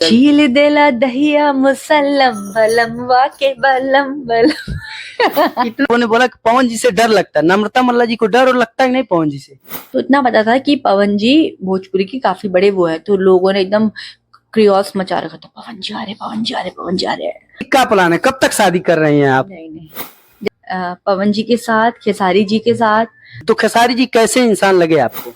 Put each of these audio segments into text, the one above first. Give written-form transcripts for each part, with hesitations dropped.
झील देला दहिया मुसल्लम बलम वाके बलम बलम। इतना लोगों ने बोला कि पवन जी से डर लगता है, नम्रता मल्ला जी को डर और लगता है कि नहीं पवन जी से? तो इतना पता था कि पवन जी भोजपुरी की काफी बड़े वो है, तो लोगों ने एकदम क्रियोस मचा रखा था, पवन जी आ रहे, पवन जी आ रहे, पवन जी आ रहे। क्या प्लान है, कब तक शादी कर रही हैं आप? नहीं नहीं, पवन जी के साथ, खेसारी जी के साथ। तो खेसारी जी कैसे इंसान लगे आपको?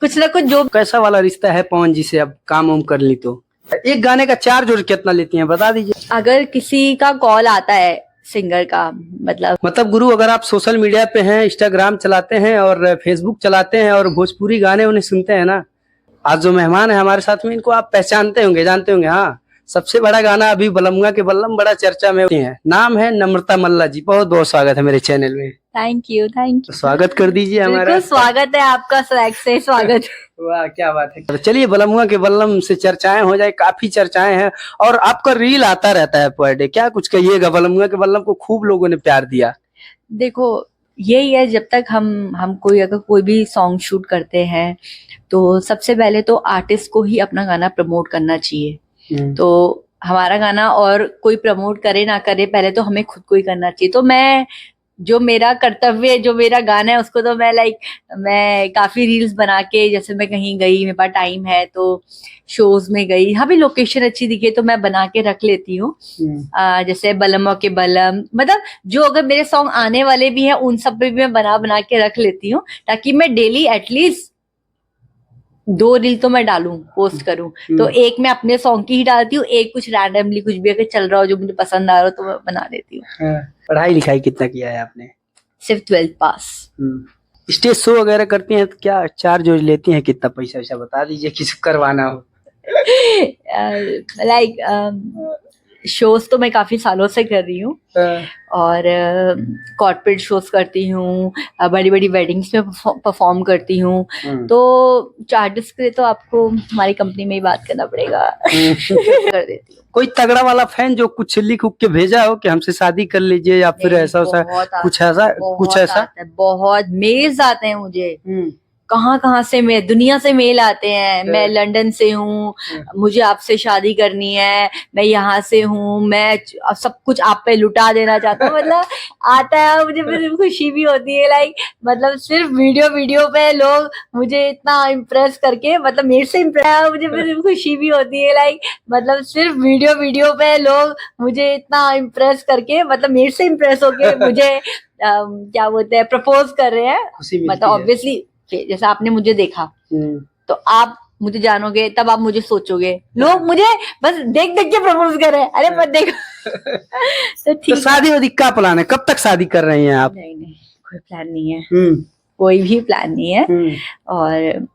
कुछ ना कुछ जो कैसा वाला रिश्ता है पवन जी से? अब काम वाम कर ली तो एक गाने का चार्ज और कितना लेती हैं बता दीजिए। अगर किसी का कॉल आता है सिंगर का, मतलब गुरु, अगर आप सोशल मीडिया पे हैं, इंस्टाग्राम चलाते हैं और फेसबुक चलाते हैं और भोजपुरी गाने उन्हें सुनते हैं ना, आज जो मेहमान है हमारे साथ में, इनको आप पहचानते होंगे, जानते होंगे। हाँ, सबसे बड़ा गाना अभी बलमुआ के बल्लम बड़ा चर्चा में है। नाम है नम्रता मल्ला जी। बहुत बहुत स्वागत है मेरे चैनल में। Thank you thank you. स्वागत कर दीजिए हमारा। बिल्कुल स्वागत है आपका, स्वैग से स्वागत। वाह क्या बात है। तो चलिए बलमुआ के बल्लम से चर्चाएं हो जाए, काफी चर्चाएं हैं और आपका रील आता रहता है पर डे। क्या कुछ कहिएगा, बलमुआ के बल्लम को खूब लोगों ने प्यार दिया। देखो यही है, जब तक हम कोई अगर कोई भी सॉन्ग शूट करते हैं तो सबसे पहले तो आर्टिस्ट को ही अपना गाना प्रमोट करना चाहिए। तो हमारा गाना और कोई प्रमोट करे ना करे, पहले तो हमें खुद को ही करना चाहिए। तो मैं, जो मेरा कर्तव्य, जो मेरा गाना है, उसको तो मैं काफी रील्स बना के, जैसे मैं कहीं गई, मेरे पास टाइम है तो शोज में गई, हाँ भी लोकेशन अच्छी दिखे तो मैं बना के रख लेती हूँ। जैसे बलमों के बलम, मतलब जो अगर मेरे सॉन्ग आने वाले भी हैं उन सब पे भी मैं बना बना के रख लेती हूँ, ताकि मैं डेली एटलीस्ट 2 रील तो मैं डालूं, पोस्ट करूं। तो एक मैं अपने सॉन्ग की ही डालती हूँ, एक कुछ रैंडमली कुछ भी अगर चल रहा हो जो मुझे पसंद आ रहा हो तो मैं बना देती हूँ। पढ़ाई लिखाई कितना किया है आपने? सिर्फ 12th पास। स्टेज शो वगैरह करती हैं तो क्या चार्ज लेती हैं, कितना पैसा वैसा बता दीजिए किसी करवाना हो। शोज तो मैं काफी सालों से कर रही हूँ और कॉर्पोरेट शोज करती हूँ, बड़ी बड़ी वेडिंग्स में परफॉर्म करती हूँ। तो चार्जेस के लिए तो आपको हमारी कंपनी में ही बात करना पड़ेगा। कर देती हूँ। कोई तगड़ा वाला फैन जो कुछ लिख उख के भेजा हो कि हमसे शादी कर लीजिए, या फिर ऐसा कुछ ऐसा? बहुत मेल्स आते हैं मुझे, कहाँ से, मैं दुनिया से मेल आते हैं। मैं लंदन से हूँ, मुझे आपसे शादी करनी है, मैं यहाँ से हूँ, मैं सब कुछ आप पे लुटा देना चाहता हूँ। मतलब आता है, मुझे फिर खुशी भी होती है। मतलब सिर्फ वीडियो पे लोग मुझे इतना इम्प्रेस करके, मतलब मेरे से इम्प्रेस, मुझे फिर खुशी भी होती है। मतलब सिर्फ वीडियो पे लोग मुझे इतना इम्प्रेस करके, मतलब मेरे से इम्प्रेस होके मुझे क्या बोलते हैं, प्रपोज कर रहे हैं। मतलब ऑब्वियसली जैसा आपने मुझे देखा तो आप मुझे जानोगे, तब आप मुझे सोचोगे। लोग मुझे बस देख देख के प्रपोज कर रहे हैं, अरे मत देखो। तो ठीक। शादी वादी का प्लान है, कब तक शादी कर रही हैं आप? नहीं कोई प्लान नहीं है, कोई भी प्लान नहीं है। और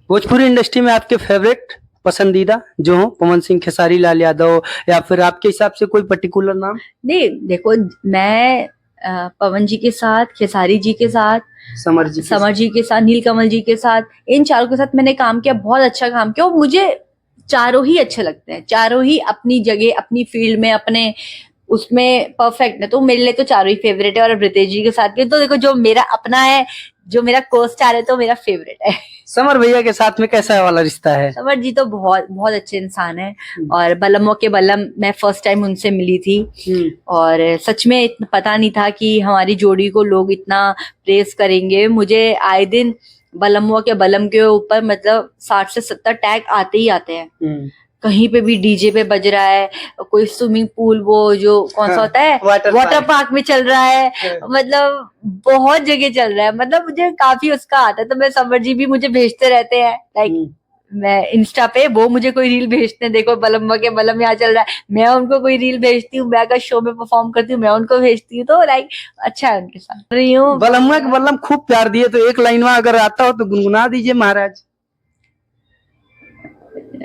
भोजपुरी इंडस्ट्री में आपके फेवरेट पसंदीदा जो हो, पवन सिंह, खेसारी लाल यादव, या फिर आपके हिसाब से कोई पर्टिकुलर नाम? नहीं देखो, मैं पवन जी के साथ, खेसारी जी के साथ, समर जी के साथ, नीलकमल जी के साथ, इन चारों के साथ मैंने काम किया, बहुत अच्छा काम किया। और मुझे चारों ही अच्छे लगते हैं, चारों ही अपनी जगह, अपनी फील्ड में, अपने उसमें परफेक्ट है। तो मेरे लिए तो चारों ही फेवरेट है। और ब्रितेश जी के साथ भी तो देखो, जो मेरा अपना है, जो मेरा को स्टार है, तो मेरा फेवरेट है। समर भैया के साथ में कैसा वाला रिश्ता है? समर जी तो बहुत बहुत अच्छे इंसान है। और बलमों के बलम मैं फर्स्ट टाइम उनसे मिली थी और सच में इतना पता नहीं था कि हमारी जोड़ी को लोग इतना प्रेस करेंगे। मुझे आए दिन बलमों के बलम के ऊपर मतलब 60 से 70 टैग आते ही आते हैं। कहीं पे भी डीजे पे बज रहा है, कोई स्विमिंग पूल, वो जो कौन सा होता है, वाटर पार्क में चल रहा है, मतलब बहुत जगह चल रहा है। मतलब मुझे काफी उसका आता है। तो मैं, समर जी भी मुझे भेजते रहते हैं, मैं इंस्टा पे, वो मुझे कोई रील भेजते हैं, देखो बलम्मा के बलम यहाँ चल रहा है, मैं उनको कोई रील भेजती हूँ, मैं अगर शो में परफॉर्म करती हूँ मैं उनको भेजती हूँ। तो अच्छा है उनके साथ रही हूँ। बलम्मा के बलम खूब प्यार दिए, तो एक लाइन में अगर आता हो तो गुनगुना दीजिए महाराज।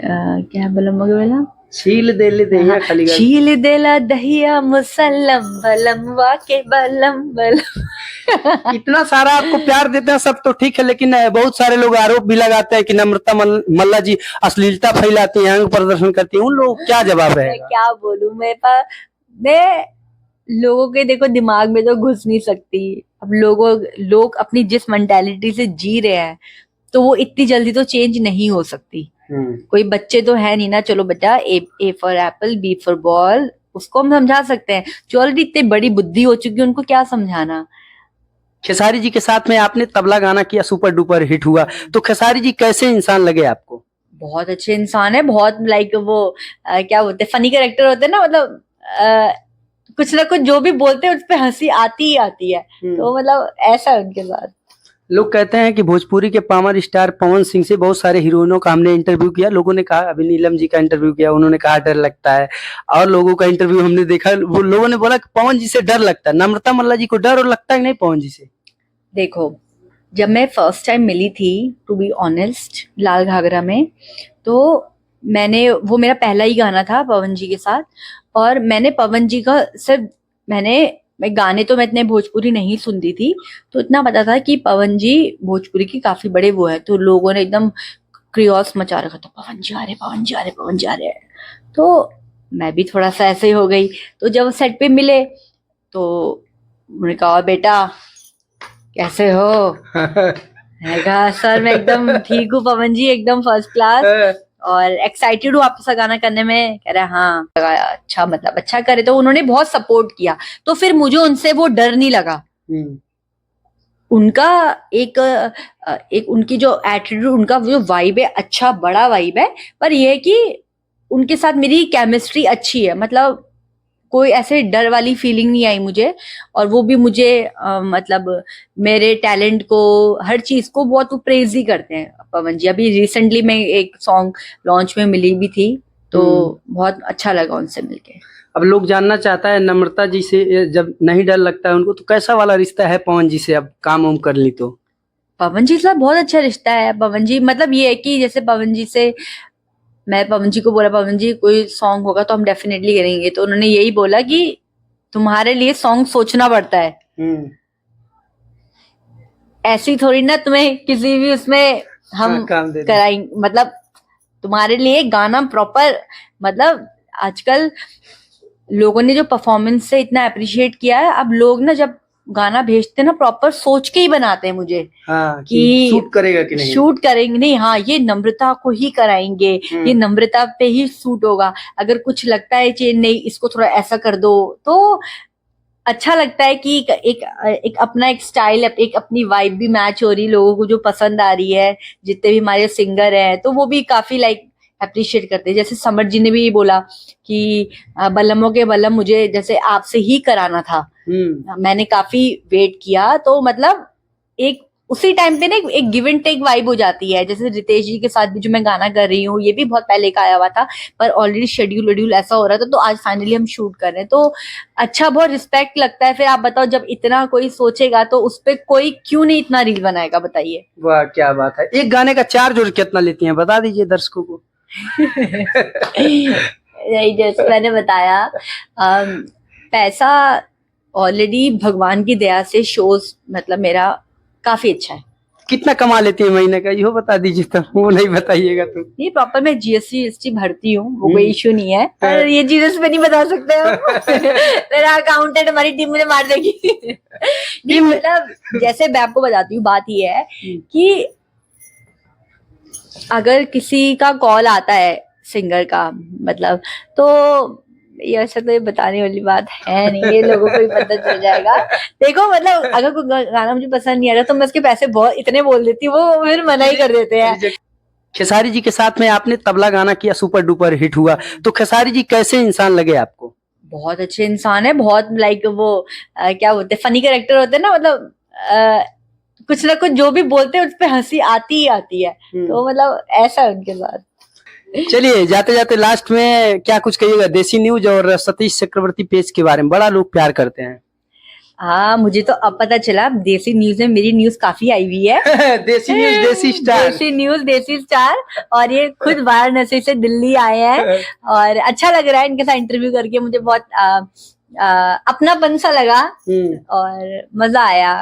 क्या बलम्मा के बलम? छील देला दहिया मुसल्लम बलम वाके बलम बलम। इतना सारा आपको प्यार देते हैं सब तो ठीक है, लेकिन बहुत सारे लोग आरोप भी लगाते हैं कि नम्रता मल्ला जी अश्लीलता फैलाती हैं, अंग प्रदर्शन करती हैं। उन लोग क्या जवाब है? मैं क्या बोलूं, मेरे पास, मैं लोगों के देखो दिमाग में तो घुस नहीं सकती। अब लोग अपनी जिस मेंटालिटी से जी रहे हैं तो वो इतनी जल्दी तो चेंज नहीं हो सकती। कोई बच्चे तो है नहीं ना, चलो बेटा A for apple, B for ball, उसको हम समझा सकते हैं। जो ऑलरेडी इतनी बड़ी बुद्धि हो चुकी है, उनको क्या समझाना। खेसारी जी के साथ में आपने तबला गाना किया, सुपर डुपर हिट हुआ, तो खेसारी जी कैसे इंसान लगे आपको? बहुत अच्छे इंसान है, बहुत लाइक वो क्या बोलते हैं, फनी कैरेक्टर होते हैं ना, मतलब कुछ ना कुछ जो भी बोलते हैं उस पर हंसी आती ही आती है। तो मतलब ऐसा है उनके साथ। लोग कहते हैं कि भोजपुरी के पावर स्टार पवन सिंह से बहुत सारे हीरोइनों का हमने इंटरव्यू किया, लोगों ने कहा, अभी नीलम जी का इंटरव्यू किया, उन्होंने कहा डर लगता है, और लोगों का इंटरव्यू हमने देखा, वो लोगों ने बोला कि पवन जी से डर लगता है। नम्रता मल्ला जी को डर और लगता है कि नहीं पवन जी से? देखो, जब मैं फर्स्ट टाइम मिली थी, टू बी ऑनेस्ट, लाल घाघरा में, तो वो मेरा पहला ही गाना था पवन जी के साथ। और मैंने पवन जी का सिर्फ मैं गाने तो मैं इतने भोजपुरी नहीं सुनती थी, तो इतना पता था कि पवन जी भोजपुरी की काफी बड़े वो है। तो लोगों ने एकदम क्रियोस मचा रखा था, पवन जी आ रहे, पवन जी आ रहे, पवन जी आ रहे। तो मैं भी थोड़ा सा ऐसे ही हो गई। तो जब सेट पे मिले तो उन्होंने कहा, बेटा कैसे हो? मैंने कहा, सर मैं एकदम ठीक हूँ पवन जी, एकदम फर्स्ट क्लास, और एक्साइटेड हूँ आपके साथ गाना करने में। कह रहा है हाँ। अच्छा, मतलब अच्छा करे। तो उन्होंने बहुत सपोर्ट किया, तो फिर मुझे उनसे वो डर नहीं लगा। उनका एक उनकी जो एटीट्यूड, उनका जो वाइब है, अच्छा बड़ा वाइब है। पर यह है कि उनके साथ मेरी केमिस्ट्री अच्छी है, मतलब कोई ऐसे डर वाली फीलिंग नहीं आई मुझे। और वो भी मुझे मतलब मेरे टैलेंट को, हर चीज को बहुत प्रेज ही करते हैं पवन जी। अभी रिसेंटली मैं एक सॉन्ग लॉन्च में मिली भी थी, तो बहुत अच्छा लगा उनसे मिलके। अब लोग जानना चाहता है नम्रता जी से, जब नहीं डर लगता है उनको, तो कैसा वाला रिश्ता है पवन जी से? अब काम वाम कर ली तो पवन जी के साथ बहुत अच्छा रिश्ता है। पवन जी मतलब ये है कि जैसे पवन जी से, मैं पवन जी को बोला, पवन जी कोई सॉन्ग होगा तो हम डेफिनेटली करेंगे। तो उन्होंने यही बोला कि तुम्हारे लिए सॉन्ग सोचना पड़ता है, ऐसी थोड़ी ना तुम्हें किसी भी उसमें हम कराएंगे। मतलब तुम्हारे लिए गाना प्रॉपर, मतलब आजकल लोगों ने जो परफॉर्मेंस से इतना अप्रिशिएट किया है, अब लोग ना जब गाना भेजते हैं ना, प्रॉपर सोच के ही बनाते हैं मुझे। हाँ, कि शूट करेगा कि नहीं, शूट करेंगे नहीं, हाँ ये नम्रता को ही कराएंगे, ये नम्रता पे ही शूट होगा। अगर कुछ लगता है कि नहीं इसको थोड़ा ऐसा कर दो, तो अच्छा लगता है कि एक अपना एक स्टाइल, एक अपनी वाइब भी मैच हो रही, लोगों को जो पसंद आ रही है। जितने भी हमारे सिंगर हैं तो वो भी काफी लाइक अप्रिशिएट करते हैं। जैसे समर जी ने भी बोला कि बल्लमों के बल्लम मुझे जैसे आपसे ही कराना था, मैंने काफी वेट किया। तो मतलब एक उसी टाइम पे ना एक गिव एंड टेक वाइब हो जाती है। जैसे रितेश जी के साथ भी जो मैं गाना कर रही हूँ, ये भी बहुत पहले का आया हुआ था, पर ऑलरेडी शेड्यूल ऐसा हो रहा था, तो आज फाइनली हम शूट कर रहे हैं। तो अच्छा, बहुत रिस्पेक्ट लगता है। फिर आप बताओ, जब इतना कोई सोचेगा तो उस पर कोई क्यों नहीं इतना रील बनाएगा, बताइए। वाह क्या बात है। एक गाने का चार्ज और कितना लेती हैं, बता दीजिए दर्शकों को। नहीं, जैसे मैंने बताया, पैसा ऑलरेडी भगवान की दया से शोज, मतलब मेरा काफी अच्छा है। कितना कमा लेती है महीने का, यो बता दीजिए। तो वो नहीं बताइएगा तो नहीं, प्रॉपर मैं जीएसटी भरती हूँ, वो कोई इश्यू नहीं है, पर ये चीजें पे नहीं बता सकते हम। मेरा अकाउंटेंट हमारी टीम मुझे मार देगी। नहीं, मतलब जैसे मैं आपको बताती हूँ, बात ये है कि अगर किसी का कॉल आता है सिंगर का, मतलब, तो ये ऐसा तो ये बताने वाली बात है नहीं, ये लोगों को ही पता चल जाएगा। देखो, मतलब अगर कोई गाना मुझे पसंद नहीं आ रहा तो मैं उसके पैसे बहुत इतने बोल देती हूँ, वो फिर मना ही कर देते हैं। खेसारी जी के साथ में आपने तबला गाना किया, सुपर डुपर हिट हुआ, तो खेसारी जी कैसे इंसान लगे आपको? बहुत अच्छे इंसान है, बहुत लाइक वो क्या बोलते हैं, फनी कैरेक्टर होते हैं ना, मतलब कुछ ना कुछ जो भी बोलते हैं उस पर हंसी आती ही आती है। तो मतलब ऐसा है उनके साथ। चलिए, जाते जाते लास्ट में क्या कुछ कहिएगा देसी न्यूज और सतीश चक्रवर्ती पेज के बारे में? बड़ा लोग प्यार करते हैं। हाँ, मुझे तो अब पता चला, देसी न्यूज में मेरी न्यूज काफी आई हुई है। देसी न्यूज देसी स्टार, देसी न्यूज देसी स्टार, और ये खुद वाराणसी से दिल्ली आए हैं। और अच्छा लग रहा है इनके साथ इंटरव्यू करके, मुझे बहुत अपनापन सा लगा और मजा आया।